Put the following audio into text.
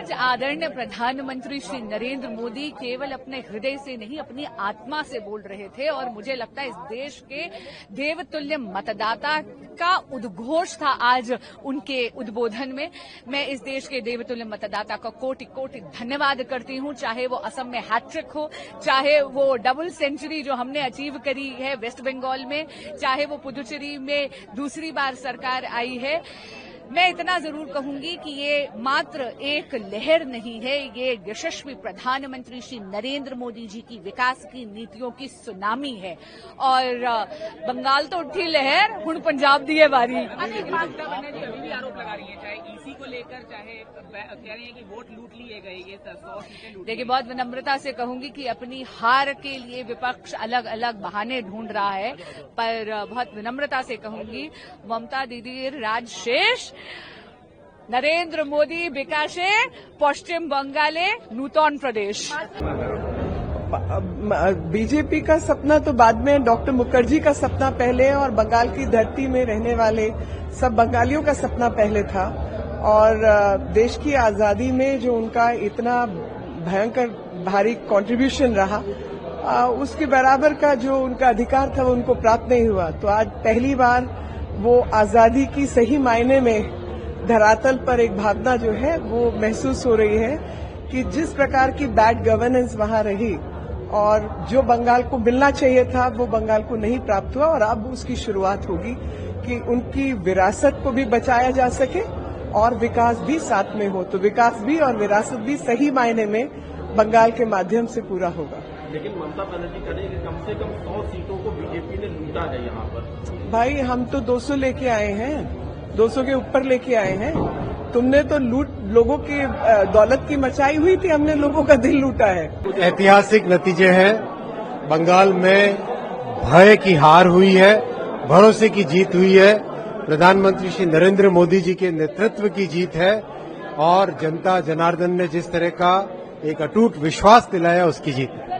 आज आदरणीय प्रधानमंत्री श्री नरेंद्र मोदी केवल अपने हृदय से नहीं अपनी आत्मा से बोल रहे थे और मुझे लगता है इस देश के देवतुल्य मतदाता का उद्घोष था आज उनके उद्बोधन में। मैं इस देश के देवतुल्य मतदाता का कोटि कोटि धन्यवाद करती हूं, चाहे वो असम में हैट्रिक हो, चाहे वो डबल सेंचुरी जो हमने अचीव करी है वेस्ट बंगाल में, चाहे वो पुदुचेरी में दूसरी बार सरकार आई है। मैं इतना जरूर कहूंगी कि ये मात्र एक लहर नहीं है, ये यशस्वी प्रधानमंत्री श्री नरेंद्र मोदी जी की विकास की नीतियों की सुनामी है। और बंगाल तो उठी लहर, हुण पंजाब दी है बारी। अभी भी आरोप लगा रही है, चाहे ईसी को लेकर, चाहे कह रही है कि वोट लूट लिए गए, ये 100 सीटें लूट। देखिए, बहुत विनम्रता से कहूंगी कि अपनी हार के लिए विपक्ष अलग अलग बहाने ढूंढ रहा है, पर बहुत विनम्रता से कहूंगी ममता दीदी राज शेष, नरेंद्र मोदी विकासे, पश्चिम बंगाले नूतन प्रदेश। बीजेपी का सपना तो बाद में, डॉक्टर मुखर्जी का सपना पहले, और बंगाल की धरती में रहने वाले सब बंगालियों का सपना पहले था। और देश की आजादी में जो उनका इतना भयंकर भारी कंट्रीब्यूशन रहा, उसके बराबर का जो उनका अधिकार था वो उनको प्राप्त नहीं हुआ। तो आज पहली बार वो आजादी की सही मायने में धरातल पर एक भावना जो है वो महसूस हो रही है कि जिस प्रकार की बैड गवर्नेंस वहां रही और जो बंगाल को मिलना चाहिए था वो बंगाल को नहीं प्राप्त हुआ, और अब उसकी शुरुआत होगी कि उनकी विरासत को भी बचाया जा सके और विकास भी साथ में हो। तो विकास भी और विरासत भी सही मायने में बंगाल के माध्यम से पूरा होगा। लेकिन ममता बनर्जी कह रही है कि कम से कम 100 सीटों को बीजेपी ने लूटा है यहाँ पर। भाई, हम तो 200 लेके आए हैं, 200 के ऊपर लेके आए हैं। तुमने तो लूट लोगों की दौलत की मचाई हुई थी, हमने लोगों का दिल लूटा है। ऐतिहासिक नतीजे हैं। बंगाल में भय की हार हुई है, भरोसे की जीत हुई है, प्रधानमंत्री श्री नरेंद्र मोदी जी के नेतृत्व की जीत है, और जनता जनार्दन ने जिस तरह का एक अटूट विश्वास दिलाया उसकी जीत है।